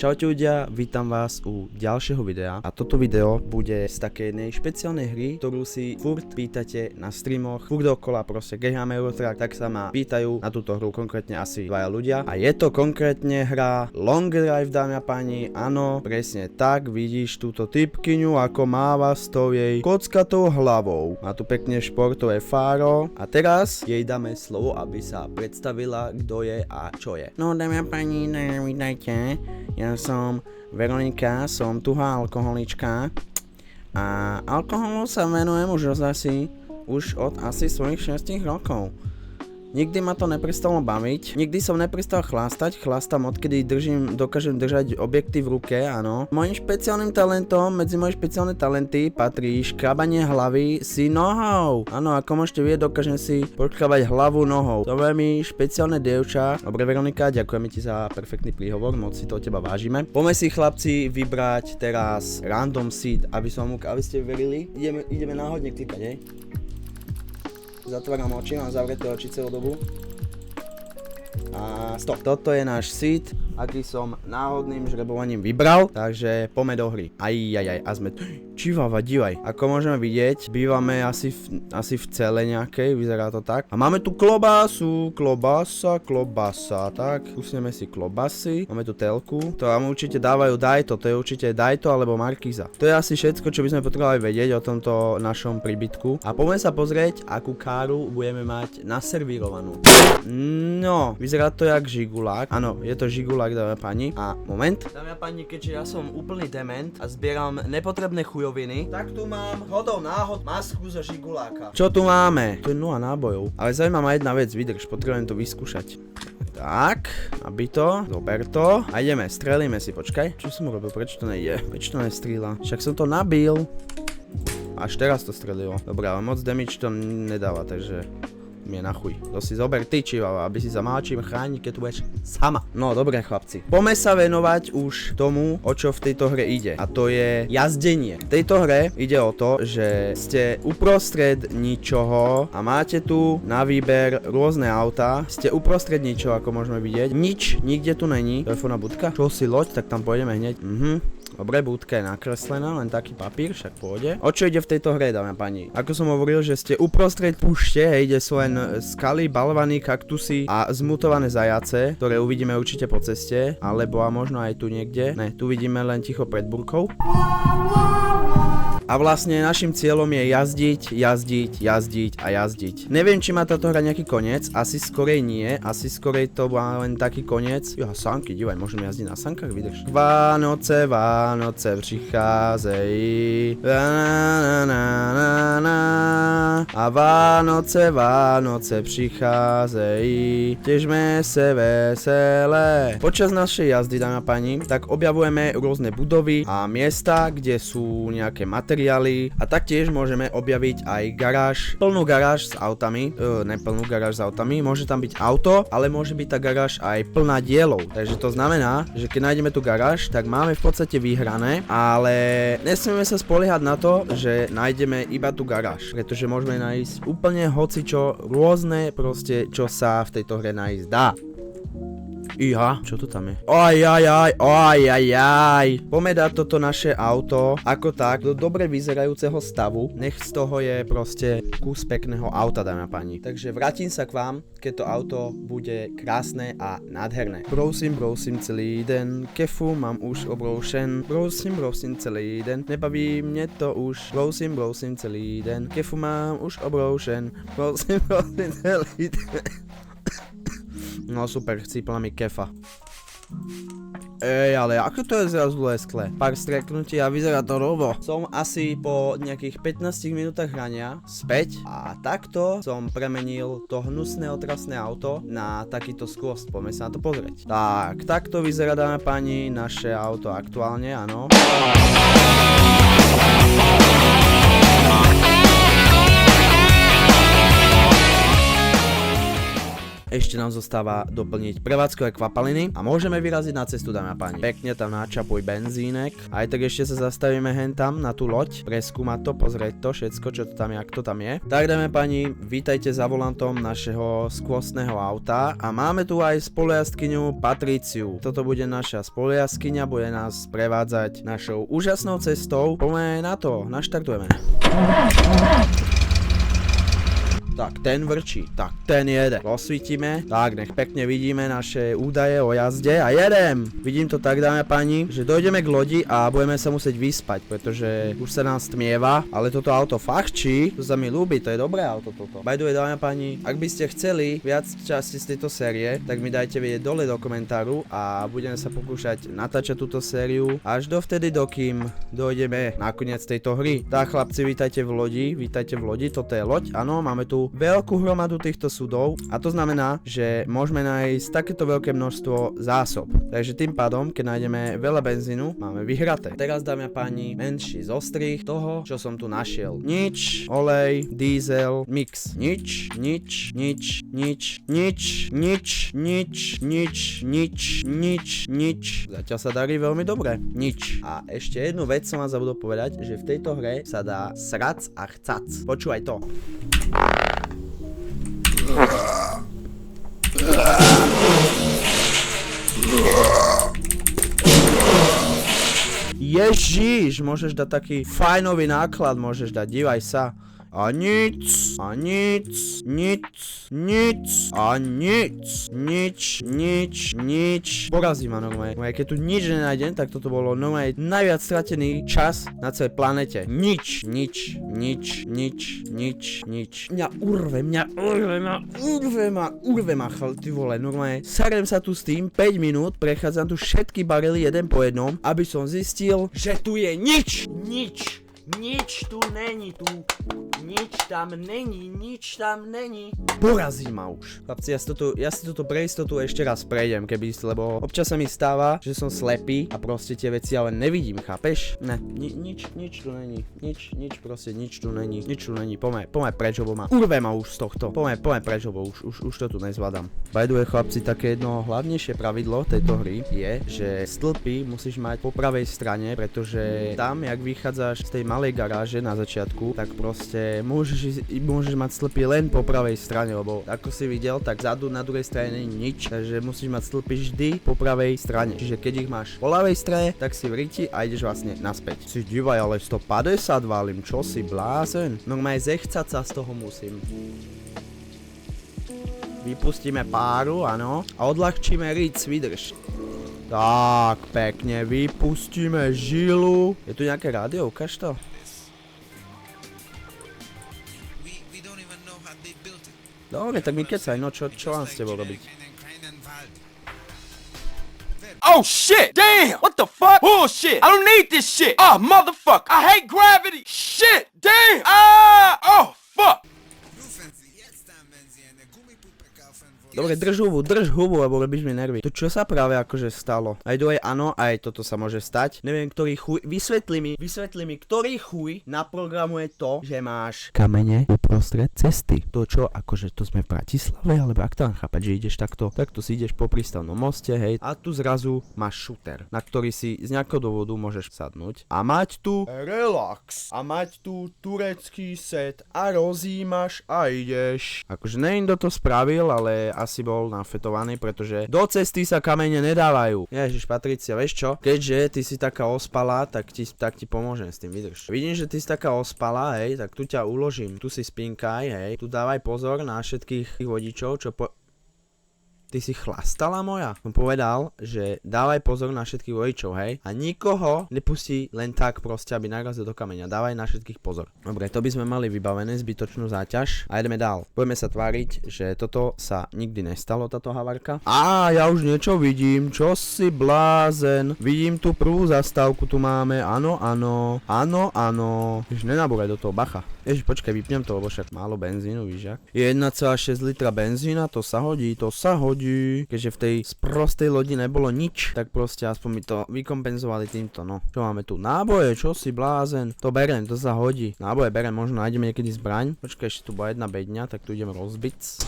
Čaute ľudia, vítam vás u ďalšieho videa a toto video bude z takej jednej špeciálnej hry, ktorú si furt pýtate na streamoch, furt dokola proste keď máme Eurotrack, tak sa ma pýtajú na túto hru konkrétne asi dvaja ľudia a je to konkrétne hra Long Drive, dámy a páni. Áno, presne tak, vidíš túto typkyňu ako máva s tou jej kockatou hlavou. Má tu pekne športové fáro a teraz jej dáme slovo, aby sa predstavila, kto je a čo je. No dámy a páni, vítajte. Ja som Veronika, som tuhá alkoholička a alkoholu sa venujem už od asi svojich 6 rokov. Nikdy ma to neprestalo baviť, nikdy som neprestal chlastať, chlastám odkedy dokážem držať objekty v ruke, áno. Mojím špeciálnym talentom, medzi moje špeciálne talenty patrí škrabanie hlavy si nohou. Áno, ako môžete vidieť, dokážem si podškrabať hlavu nohou. To je veľmi špeciálne dievča. Dobre Veronika, ďakujeme ti za perfektný príhovor, moc si to od teba vážime. Poďme si chlapci vybrať teraz random seed, aby ste verili. Ideme náhodne klikať, hej? Zatváram oči, mám zavreté oči celú dobu. A stop. Toto je náš seed, aký som náhodným žrebovaním vybral, takže poďme do hry. A sme... Čivava, divaj. Ako môžeme vidieť, bývame asi v cele nejakej, vyzerá to tak. A máme tu klobásu, klobasa, tak. Usneme si klobasy, máme tu telku. To vám určite dávajú Dajto, to je určite Dajto alebo Markíza. To je asi všetko, čo by sme potrebovali vedieť o tomto našom príbytku. A poďme sa pozrieť, akú káru budeme mať naservírovanú. No, vyzerá to jak žigulák. Áno, je to žigulák, dámy a páni. A moment. Dámy a páni, keďže ja som úplný dement a zbieram nepotrebné chujoviny, tak tu mám hodou náhod masku zo žiguláka. Čo tu máme? Tu je 0 nábojov. Ale zaujíma ma jedna vec, vydrž, potrebujem to vyskúšať. Tak, nabito, zober to. A ideme, strelíme si, počkaj. Čo som urobil, prečo to nejde? Prečo to nestrieľa? Však som to nabil. Až teraz to strelilo. Dobre, ale moc damage to nedáva, takže... mi je na chuj. To si zober ty, čivava, aby si sa mala čím chrániť, keď tu budeš sama. No, dobre chlapci. Poďme sa venovať už tomu, o čo v tejto hre ide. A to je jazdenie. V tejto hre ide o to, že ste uprostred ničoho a máte tu na výber rôzne autá. Ste uprostred ničoho, ako môžeme vidieť. Nič, nikde tu není. Telefónna budka. Čo si loď, tak tam pôjdeme hneď. Dobre, budka je nakreslená, len taký papír, však pôjde. O čo ide v tejto hre, dámy a páni? Ako som hovoril, že ste uprostred púšte, ide sú len skaly, balvany, kaktusy a zmutované zajace, ktoré uvidíme určite po ceste, alebo a možno aj tu niekde. Ne, tu vidíme len ticho pred burkou. A vlastne našim cieľom je jazdiť. Neviem, či má táto hra nejaký koniec, asi skorej nie, asi skorej to má len taký koniec. Jo, sanky, divaj, môžeme jazdiť na sankách, vydrž. Vánoce přicházejí, a Vánoce přicházejí, težme se veselé. Počas našej jazdy, dámy a páni, tak objavujeme rôzne budovy a miesta, kde sú nejaké materiály a taktiež môžeme objaviť aj garáž, plnú garáž s autami, neplnú garáž s autami, môže tam byť auto, ale môže byť tá garáž aj plná dielov. Takže to znamená, že keď nájdeme tú garáž, tak máme v podstate vyhrané, ale nesmieme sa spoliehať na to, že nájdeme iba tú garáž, pretože môžeme nájsť úplne hocičo, rôzne proste, čo sa v tejto hre nájsť dá. Iha, čo to tam je? Poďme dať toto naše auto ako tak do dobre vyzerajúceho stavu. Nech z toho je proste kus pekného auta, dámy a páni. Takže vrátim sa k vám, keď to auto bude krásne a nádherné. Brousím celý den, kefu mám už obroušen. Brousím celý den, nebaví mne to už. Brousím celý den, kefu mám už obroušen. Brousím celý den. No super, chcípla mi kefa. Ej, ale ako to je zrazu leskle? Pár streknutí a vyzerá to rovo. Som asi po nejakých 15 minútach hrania späť a takto som premenil to hnusné otrasné auto na takýto skvost. Poďme sa na to pozrieť. Tak, takto vyzerá, dámy a páni, naše auto aktuálne, áno. ešte nám zostáva doplniť prevádzkové kvapaliny a môžeme vyraziť na cestu, dámy a páni. Pekne tam načapuj benzínek. Aj tak ešte sa zastavíme hen tam na tú loď, preskúmať to, pozrieť to všetko, čo to tam je, ako to tam je. Tak, dámy a páni, vítajte za volantom našeho skvostného auta a máme tu aj spolujazdkyňu Patriciu. Toto bude naša spolujazdkyňa, bude nás prevádzať našou úžasnou cestou. Poďme na to, naštartujeme. Tak, ten vrčí, tak ten jede. Rozsvítime, tak nech pekne vidíme naše údaje o jazde a jedem. Vidím to tak, dámy a páni, že dojdeme k lodi a budeme sa musieť vyspať, pretože už sa nám stmieva, ale toto auto fachčí, to sa mi ľúbi, to je dobré auto toto. By the way, dámy a páni, ak by ste chceli viac časti z tejto série, tak mi dajte vedieť dole do komentáru a budeme sa pokúšať natáčať túto sériu až dovtedy, dokým dojdeme na koniec tejto hry. Tak, chlapci, vítajte v lodi, toto je loď, áno, máme tu veľkú hromadu týchto súdov a to znamená, že môžeme nájsť takéto veľké množstvo zásob. Takže tým pádom, keď nájdeme veľa benzínu, máme vyhraté. Teraz, dámy a páni, menší zostrih toho, čo som tu našiel. Nič, olej, diesel, mix. Nič. Zatiaľ sa darí veľmi dobre. Nič. A ešte jednu vec som vám zabudol povedať, že v tejto hre sa dá srac a chcac. Počúvaj to. Ježiš, môžeš dať taký fajnový náklad, môžeš dať, dívaj sa. A nic, a nic, nič. Porazí ma normálne. Keď tu nič nenájdem, tak toto bolo normálne najviac stratený čas na celej planete. Nič. Mňa urve ma, ty vole, normálne. Sarem sa tu s tým 5 minút, prechádzam tu všetky barely jeden po jednom, aby som zistil, že tu je nič. Nič tu není. Porazí ma už. Chlapci, ja si toto pre istotu ešte raz prejdem, lebo občas sa mi stáva, že som slepý a proste tie veci ale nevidím, chápeš? Ne, nič tu není. Nič tu není. Poďme preč, lebo ma urve ma už z tohto. Poďme preč, lebo už to tu nezvládam. By the way, chlapci, také jedno hlavnejšie pravidlo tejto hry je, že stĺpy musíš mať po pravej strane, pretože tam, jak vychádzaš z tej malej garáže na začiatku, tak proste môžeš mať stĺpy len po pravej strane, lebo ako si videl, tak zadu na druhej strane nie je nič, takže musíš mať stĺpy vždy po pravej strane. Čiže keď ich máš po ľavej strane, tak si v riti a ideš vlastne naspäť. Si dívaj, ale 150 valím, čo si blázen? Normálne zechcať sa z toho musím. Vypustíme páru, áno, a odľahčíme ric, vydrž. Tak, pekne, vypustíme žilu. Je tu nejaké rádio, ukáž to? Dobre, tak mi kecaj, no čo mám s tebou robiť? Oh shit! Damn! What the fuck? Bullshit! I don't need this shit! Oh, motherfucker! I hate gravity! Shit! Damn! Ah! Oh, fuck! Dobre, drž hubu, lebo robíš mi nervy. To čo sa práve akože stalo? Aj áno, aj toto sa môže stať. Neviem, ktorý chuj, vysvetli mi, ktorý chuj naprogramuje to, že máš kamene uprostred cesty. To čo, akože to sme v Bratislave, alebo ak tam chápať, že ideš takto si ideš po prístavnom moste, hej, a tu zrazu máš šúter, na ktorý si z nejakého dôvodu môžeš sadnúť a mať tu relax, a mať tu turecký set a rozímaš a ideš. Akože neviem, kto to spravil, ale asi bol nafetovaný, pretože do cesty sa kamene nedávajú. Ježiš, Patricia, vieš čo? Keďže ty si taká ospalá, tak ti pomôžem s tým, vydrž. Vidím, že ty si taká ospalá, hej, tak tu ťa uložím. Tu si spinkaj, hej. Tu dávaj pozor na všetkých vodičov, čo Ty si chlastala moja? Som povedal, že dávaj pozor na všetkých vodičov, hej? A nikoho nepustí len tak proste, aby narazil do kameňa. Dávaj na všetkých pozor. Dobre, to by sme mali vybavené, zbytočnú záťaž. A ideme dál. Budeme sa tváriť, že toto sa nikdy nestalo, táto havarka. Ja už niečo vidím. Čo si blázen? Vidím tu prvú zastávku, tu máme. Áno. Jež nenabúraj do toho, bacha. Ježiš, počkaj, vypnem to, lebo však málo benzínu, víš jak? 1,6 litra benzína, to sa hodí. Keďže v tej sprostej lodi nebolo nič, tak proste aspoň mi to vykompenzovali týmto, no. Čo máme tu? Náboje, čo si blázen? To berem, to sa hodí. Náboje berem, možno nájdeme niekedy zbraň. Počkaj, ešte tu bola jedna bedňa, tak tu idem rozbiť.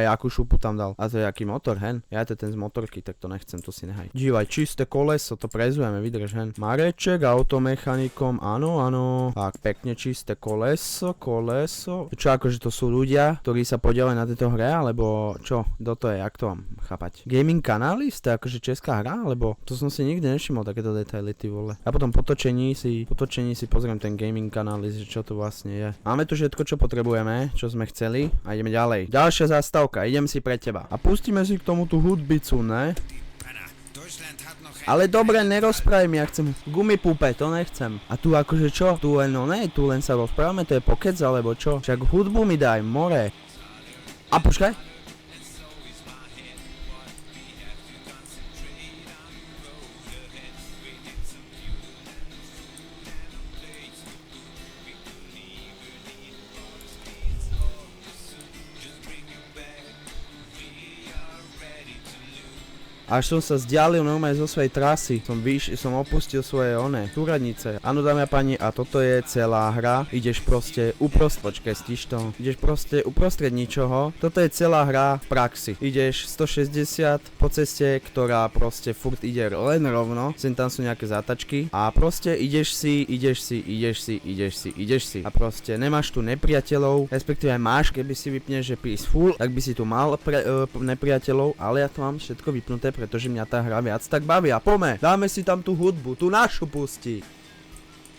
akú šupu tam dal. A to je aký motor, hen? Ja to je ten z motorky, tak to nechcem, to si nehaj. Dívaj, čisté koleso, to prezujeme, vydrž, hen. Mareček, automechanikom, áno, áno. Tak, pekne čisté koleso. Čo, akože to sú ľudia, ktorí sa podielajú na tejto hre, alebo čo? Kto to je, jak to mám chápať? Gaming Canalist, to je akože česká hra, alebo to som si nikdy nevšimol, takéto detaily, ty vole. A potom potočení si pozriem ten Gaming Canalist, že čo to vlastne je. Máme tu všetko, čo potrebujeme, čo sme chceli a ideme ďalej. Ďalšia zastávka, idem si pre teba. A pustíme si k tomu tú hudbicu, ne? Ale dobre, nerozprávaj mi, ja chcem gumipúpe, to nechcem. A tu akože čo? Tu len, no ne, tu len sa rozprávame, to je pokec alebo čo? Však hudbu mi daj, more. A počkaj. Až som sa vzdialil normálne zo svojej trasy, som opustil svoje túradnice. Áno, dámy a páni, a toto je celá hra. Ideš proste uprostred ničoho. Toto je celá hra v praxi. Ideš 160 po ceste, ktorá proste furt ide len rovno. Sem tam sú nejaké zátačky a proste ideš si. A proste nemáš tu nepriateľov, respektíve máš, keby si vypneš, že prísť full, tak by si tu mal nepriateľov, ale ja to mám všetko vypnuté, pretože mňa tá hra viac tak baví. A poďme, dáme si tam tú hudbu, tú našu pustí.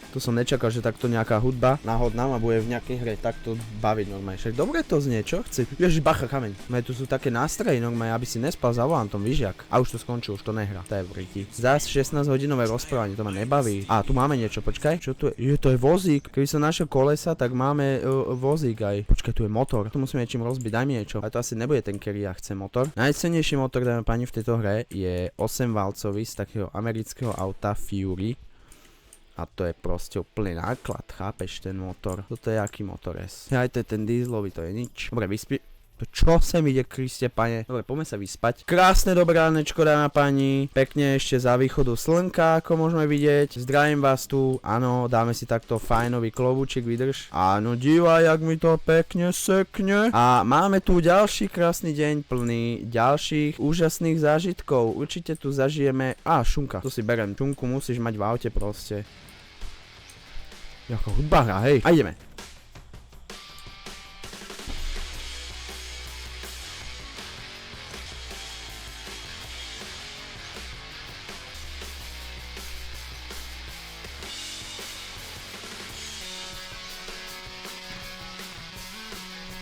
Tu som nečakal, že takto nejaká hudba náhodná ma bude v nejakej hre takto baviť normálne. Však dobre to znie, čo chci? Ježiš, bacha, kameň. Tu sú také nástroje normálne, aby si nespal za volantom, vyžiak. A už to skončil, už to nehrá. To je vriti. Zás 16-hodinové rozprávanie, to ma nebaví. A tu máme niečo, počkaj. Čo tu je? To je vozík. Keby som našiel kolesa, tak máme vozík aj. Počkaj, tu je motor. Tu musíme niečím rozbiť, daj mi niečo. A to asi nebude ten, ktorý ja chcem motor. Najcennejší motor, dáme pani, v tejto hre je 8-valcový z takého amerického auta Fury. A to je proste úplný náklad, chápeš, ten motor. Toto je aký motor S? Aj to je ten dieselový, to je nič. Dobre, čo sem ide, Kriste, pane? Dobre, poďme sa vyspať. Krásne dobré ránečko, dáma pani. Pekne ešte za východu slnka, ako môžeme vidieť. Zdravím vás tu. Áno, dáme si takto fajnový klobúčik, vydrž. Áno, dívaj, jak mi to pekne sekne. A máme tu ďalší krásny deň plný ďalších úžasných zážitkov. Určite tu zažijeme... šunka, to si berem. Šunku musíš mať v aute proste. Jaká hudba hra, hej. A ideme.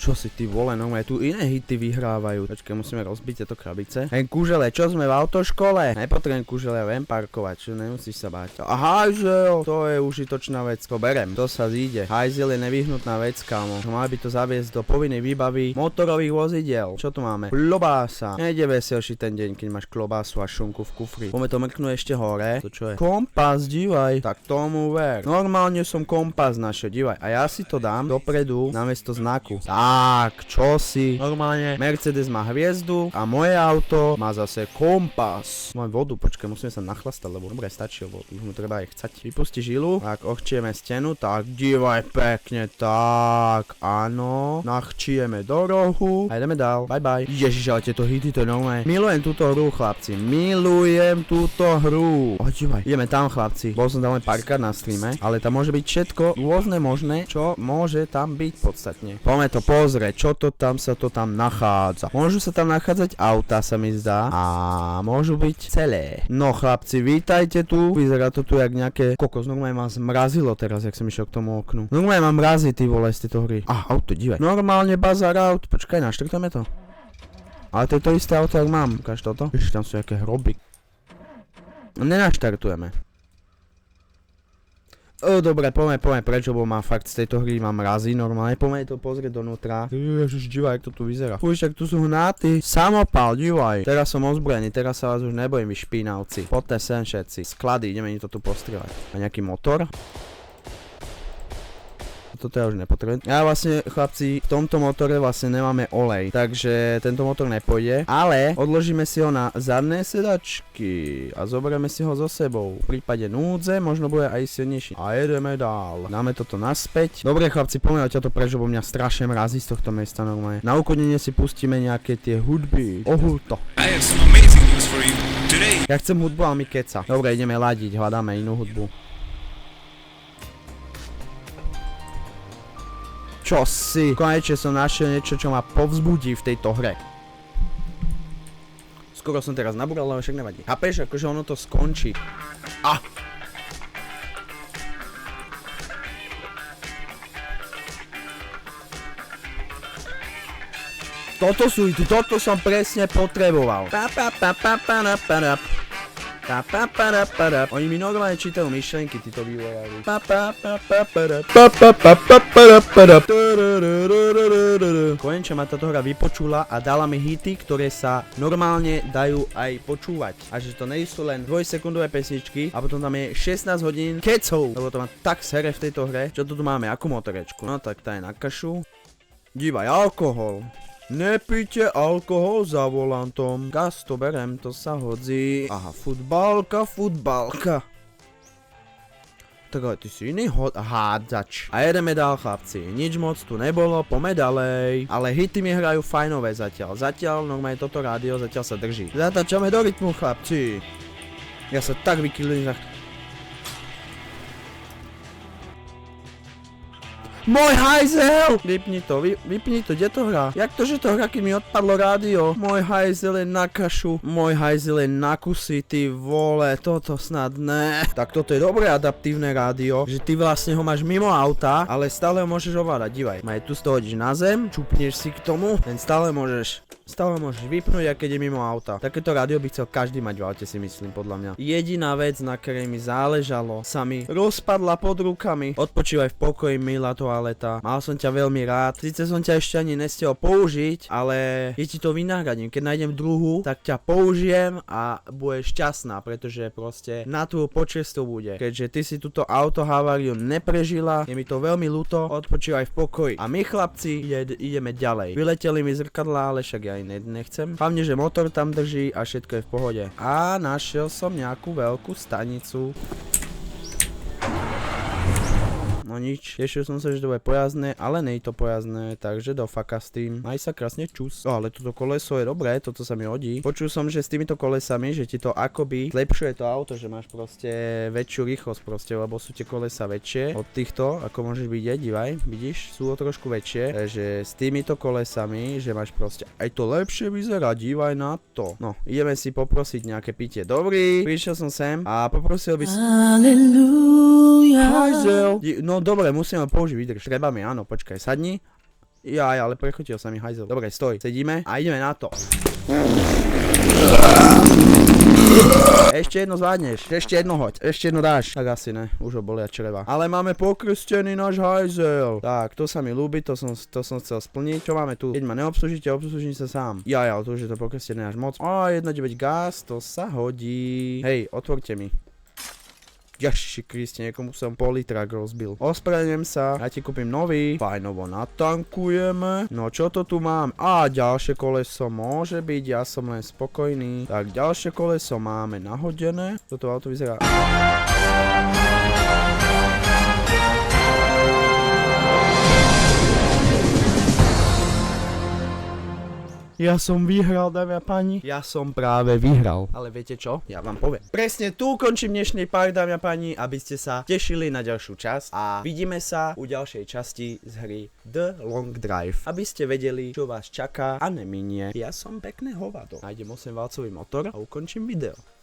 Čo si ty vole, no tu iné hity vyhrávajú. Počkaj, musíme rozbiť tieto krabice. Hej, kužele, čo sme v autoškole? Nepotrebujem kužele, ja viem parkovať, čo nemusíš sa báť. Aha, že jo, to je užitočná vec, to berem, to sa zíde. Hajzel je nevyhnutná vec, kámo. Mali by to zaviesť do povinnej výbavy motorových vozidiel. Čo tu máme? Klobása. Nejde veselší ten deň, keď máš klobásu a šunku v kufri. Poďme to mrknúť ešte hore. To čo je? Kompas, dívaj. Tak tomu ver. Normálne som kompas našiel, dívaj. A ja si to dám dopredu namiesto znaku. Tak, čo si? Normálne Mercedes má hviezdu a moje auto má zase kompas. Mám vodu, počkaj, musíme sa nachlastať, lebo dobre stačí, lebo už mu treba aj chcať. Vypusti žilu, tak ochčieme stenu, tak dívaj pekne, tak, áno. Nachčieme do rohu a ideme dál, bye bye. Ježiš, ale tieto hity, to je normálne. Milujem túto hru, chlapci, milujem túto hru. Dívaj, ideme tam, chlapci. Bol som tam len párkrát na streame, ale tam môže byť všetko rôzne možné, čo môže tam byť podstatne. Poďme to pozrieť, čo to tam sa to tam nachádza. Môžu sa tam nachádzať auta, sa mi zdá. A môžu byť celé. No chlapci, vítajte tu. Vyzerá to tu jak nejaké kokos. Normálne ma zmrazilo teraz, jak som išiel k tomu oknu. Normálne ma mrazí, ty vole, z tejto hry. Auto, dívaj. Normálne bazar aut. Počkaj, naštrtame to. Ale to je to isté auto, jak mám. Ukáž toto. Ešte tam sú nejaké hroby. Nenaštartujeme. Dobre, poďme preč, lebo mám fakt z tejto hry mám mrazí normálne. Poďme to pozrieť donútra. Ježiš, dívaj, jak to tu vyzerá. Však tu sú hnáty. Samopal, dívaj. Teraz som ozbrojený, teraz sa vás už nebojím, vy špinavci. Poďte sem všetci. Sklady, ideme to tu postrieľať. A nejaký motor? Toto ja už nepotrebujem. Ja vlastne, chlapci, v tomto motore vlastne nemáme olej, takže tento motor nepôjde, ale odložíme si ho na zadné sedačky a zoberieme si ho so sebou. V prípade núdze možno bude aj silnejší. A jedeme dál. Dáme toto naspäť. Dobre, chlapci, poďme ťa to preč, lebo mňa strašne mrazí z tohto miesta normálne. Na ukonenie si pustíme nejaké tie hudby. Ohulto. I have some amazing news for you today. Ja chcem hudbu, ale mi keca. Dobre, ideme ladiť, hľadáme inú hudbu. Čo si? Konečne som našiel niečo, čo ma povzbudí v tejto hre. Skoro som teraz nabúral, ale však nevadí. Chápeš, akože ono to skončí. Toto sú, toto som presne potreboval. Oni mi normálne čítajú myšlenky, títo vývojári. Konečne ma táto hra vypočula a dala mi hity, ktoré sa normálne dajú aj počúvať. A že to nie sú len 2-sekundové pesničky a potom tam je 16 hodín kecov. Lebo to má tak sere v tejto hre. Čo tu máme? Akú motorečku? No tak tá je na kašu. Dívaj, alkohol. Nepíte alkohol za volantom. Gas to berem, to sa hodí. Aha, futbalka. Tak ale ty si iný hádzač. A jedeme dál, chlapci. Nič moc tu nebolo, poďme ďalej. Ale hity mi hrajú fajnové zatiaľ. Zatiaľ, normálne toto rádio zatiaľ sa drží. Zatáčame do rytmu, chlapci. Ja sa tak vykýlim. Môj hajzel! Vypni to, vypni to, kde to hrá? Jak to, že to hrá, keď mi odpadlo rádio? Môj hajzel je na kašu, môj hajzel je na kusy, ty vole, toto snad ne. Tak toto je dobré adaptívne rádio, že ty vlastne ho máš mimo auta, ale stále ho môžeš ovládať, divaj. Maj tu z toho hodíš na zem, čupneš si k tomu, ten stále môžeš vypnúť, a keď je mimo auta. Takéto rádio by chcel každý mať v aute, si myslím, podľa mňa. Jediná vec, na ktorej mi záležalo, sa mi rozpadla pod rukami. Odpočívaj v pokoji, milá toaleta. Mal som ťa veľmi rád. Sice som ťa ešte ani nestiel použiť, ale je ti to vynahradím. Keď nájdem druhú, tak ťa použijem a budeš šťastná, pretože proste na tú počesť to bude. Keďže ty si túto autohaváriu neprežila, je mi to veľmi ľúto, odpočívaj v pokoji. A my, chlapci, ideme ďalej. Vyleteli mi zrkadlá, ale však ja nechcem. Hlavne, že motor tam drží a všetko je v pohode. A našiel som nejakú veľkú stanicu. No nič, tešil som sa, že to bude pojazdné, ale nie je to pojazdné, takže do faka s tým. Maj sa krásne čus. Ale toto koleso je dobré, toto sa mi hodí. Počul som, že s týmito kolesami, že ti to akoby zlepšuje to auto, že máš proste väčšiu rýchlosť proste, lebo sú tie kolesa väčšie od týchto, ako môžeš vidieť, divaj, vidíš, sú o trošku väčšie. Takže s týmito kolesami, že máš proste aj to lepšie vyzerá, divaj na to. No, ideme si poprosiť nejaké pitie. Dobrý, prišiel som sem a poprosil by som... Hajzel. No dobre, musím ho použiť, vydrž. Treba mi, áno, počkaj, sadni. Jaj, ale prechotil sa mi hajzel. Dobre, stoj, sedíme a ideme na to. Ešte jedno zvládneš, ešte jedno hoď, ešte jedno dáš. Tak asi ne, už ho bolia čreva. Ale máme pokrstený náš hajzel. Tak, to sa mi ľúbi, to som chcel splniť. Čo máme tu? Keď ma neobslužíte, obslužím sa sám. Jaj, ale to už je to pokrstené až moc. 1.9 gas, to sa hodí. Hej, otvorte mi. Jaši Kriste, niekomu som politrak rozbil. Ospravedlňujem sa, ja ti kúpim nový. Fajnovo natankujeme. No čo to tu mám? Ďalšie koleso môže byť, ja som len spokojný. Tak ďalšie koleso máme nahodené. Toto auto vyzerá... Ja som vyhral, dámy a páni. Ja som práve vyhral. Ale viete čo? Ja vám poviem. Presne tu končím dnešný pár, dámy a páni, aby ste sa tešili na ďalšiu časť. A vidíme sa u ďalšej časti z hry The Long Drive. Aby ste vedeli, čo vás čaká a neminie. Ja som pekné hovado. Nájdem 8-valcový motor a ukončím video.